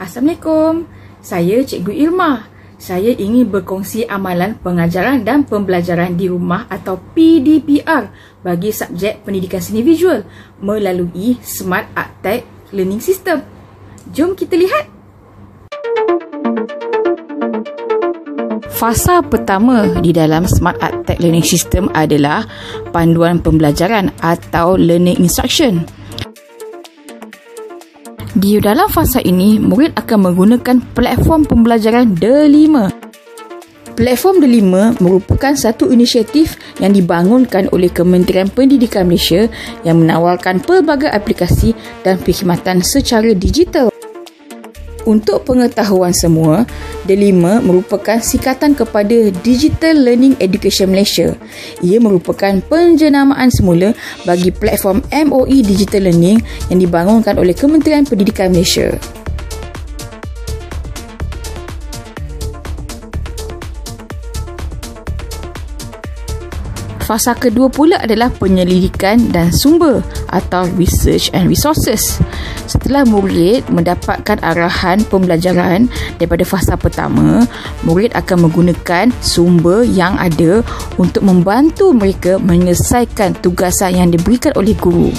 Assalamualaikum, saya Cikgu Irma. Saya ingin berkongsi amalan pengajaran dan pembelajaran di rumah atau PDPR bagi subjek pendidikan seni visual melalui Smart Arttech Learning System. Jom kita lihat. Fasa pertama di dalam Smart Arttech Learning System adalah panduan pembelajaran atau learning instruction. Di dalam fasa ini, murid akan menggunakan platform pembelajaran D5. Platform D5 merupakan satu inisiatif yang dibangunkan oleh Kementerian Pendidikan Malaysia yang menawarkan pelbagai aplikasi dan perkhidmatan secara digital. Untuk pengetahuan semua, D5 merupakan singkatan kepada Digital Learning Education Malaysia. Ia merupakan penjenamaan semula bagi platform MOE Digital Learning yang dibangunkan oleh Kementerian Pendidikan Malaysia. Fasa kedua pula adalah penyelidikan dan sumber atau research and resources. Setelah murid mendapatkan arahan pembelajaran daripada fasa pertama, murid akan menggunakan sumber yang ada untuk membantu mereka menyelesaikan tugasan yang diberikan oleh guru.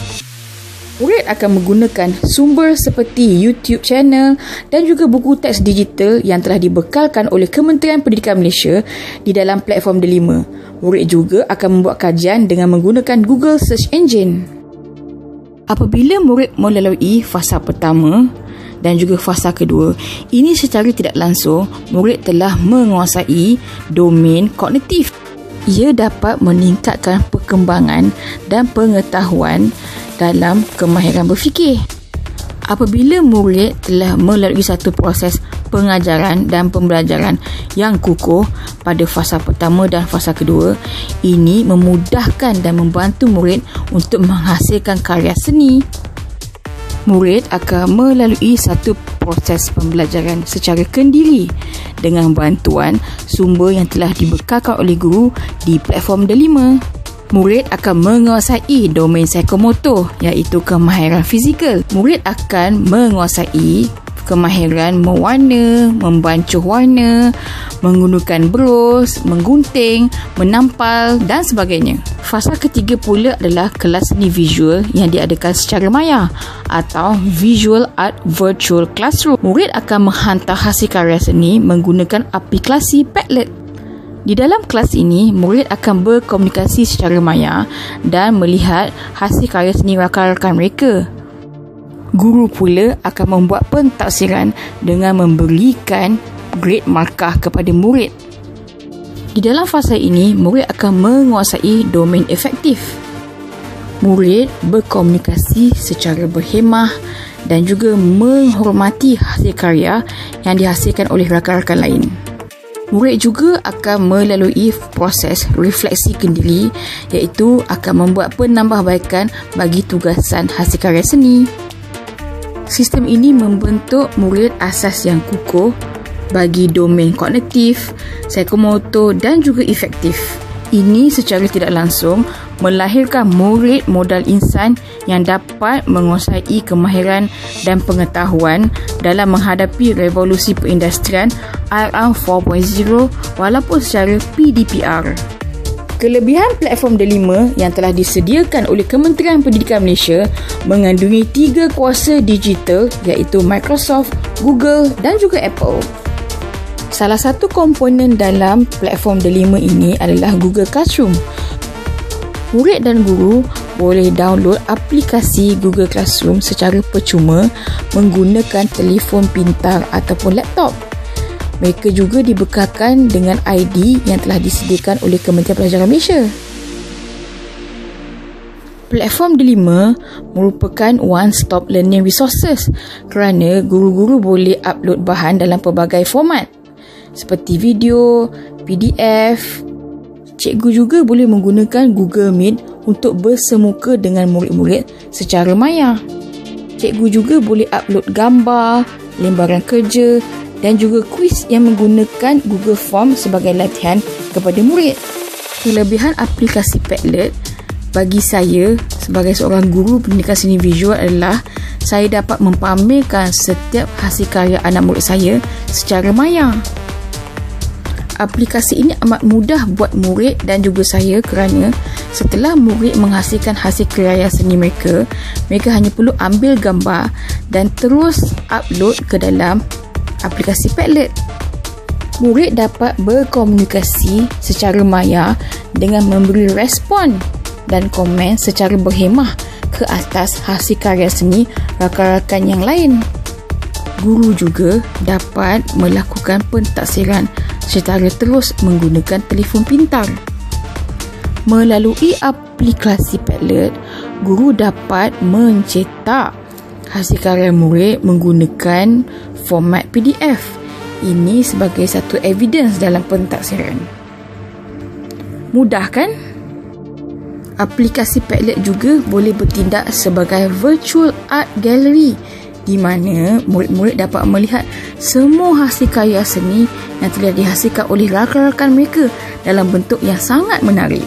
Murid akan menggunakan sumber seperti YouTube channel dan juga buku teks digital yang telah dibekalkan oleh Kementerian Pendidikan Malaysia di dalam platform D5. Murid juga akan membuat kajian dengan menggunakan Google Search Engine. Apabila murid melalui fasa pertama dan juga fasa kedua, ini secara tidak langsung murid telah menguasai domain kognitif. Ia dapat meningkatkan perkembangan dan pengetahuan dalam kemahiran berfikir. Apabila murid telah melalui satu proses pengajaran dan pembelajaran yang kukuh pada fasa pertama dan fasa kedua, ini memudahkan dan membantu murid untuk menghasilkan karya seni. Murid akan melalui satu proses pembelajaran secara kendiri dengan bantuan sumber yang telah dibekalkan oleh guru di platform D5. Murid akan menguasai domain psikomotor iaitu kemahiran fizikal. Murid akan menguasai kemahiran mewarna, membancuh warna, menggunakan bros, menggunting, menampal dan sebagainya. Fasa ketiga pula adalah kelas seni visual yang diadakan secara maya atau Visual Art Virtual Classroom. Murid akan menghantar hasil karya seni menggunakan aplikasi Padlet. Di dalam kelas ini, murid akan berkomunikasi secara maya dan melihat hasil karya seni rakan-rakan mereka. Guru pula akan membuat pentafsiran dengan memberikan grade markah kepada murid. Di dalam fasa ini, murid akan menguasai domain efektif. Murid berkomunikasi secara berhemah dan juga menghormati hasil karya yang dihasilkan oleh rakan-rakan lain. Murid juga akan melalui proses refleksi kendiri iaitu akan membuat penambahbaikan bagi tugasan hasil karya seni. Sistem ini membentuk murid asas yang kukuh bagi domain kognitif, psikomotor dan juga efektif. Ini secara tidak langsung melahirkan murid modal insan yang dapat menguasai kemahiran dan pengetahuan dalam menghadapi revolusi perindustrian IRA 4.0 walaupun secara PDPR. Kelebihan platform D5 yang telah disediakan oleh Kementerian Pendidikan Malaysia mengandungi 3 kuasa digital iaitu Microsoft, Google dan juga Apple. Salah satu komponen dalam platform D5 ini adalah Google Classroom. Murid dan guru boleh download aplikasi Google Classroom secara percuma menggunakan telefon pintar ataupun laptop. Mereka juga dibekalkan dengan ID yang telah disediakan oleh Kementerian Pelajaran Malaysia. Platform D5 merupakan one-stop learning resources kerana guru-guru boleh upload bahan dalam pelbagai format seperti video, PDF. Cikgu juga boleh menggunakan Google Meet untuk bersemuka dengan murid-murid secara maya. Cikgu juga boleh upload gambar, lembaran kerja dan juga kuis yang menggunakan Google Form sebagai latihan kepada murid. Kelebihan aplikasi Padlet bagi saya sebagai seorang guru pendidikan seni visual adalah saya dapat mempamerkan setiap hasil karya anak murid saya secara maya. Aplikasi ini amat mudah buat murid dan juga saya kerana setelah murid menghasilkan hasil karya seni mereka, mereka hanya perlu ambil gambar dan terus upload ke dalam aplikasi Padlet. Murid dapat berkomunikasi secara maya dengan memberi respon dan komen secara berhemah ke atas hasil karya seni rakan-rakan yang lain. Guru juga dapat melakukan pentaksiran secara terus menggunakan telefon pintar. Melalui aplikasi Padlet, guru dapat mencetak hasil karya murid menggunakan format PDF. Ini sebagai satu evidence dalam pentaksiran. Mudah kan? Aplikasi Padlet juga boleh bertindak sebagai virtual art gallery di mana murid-murid dapat melihat semua hasil karya seni yang telah dihasilkan oleh rakan-rakan mereka dalam bentuk yang sangat menarik.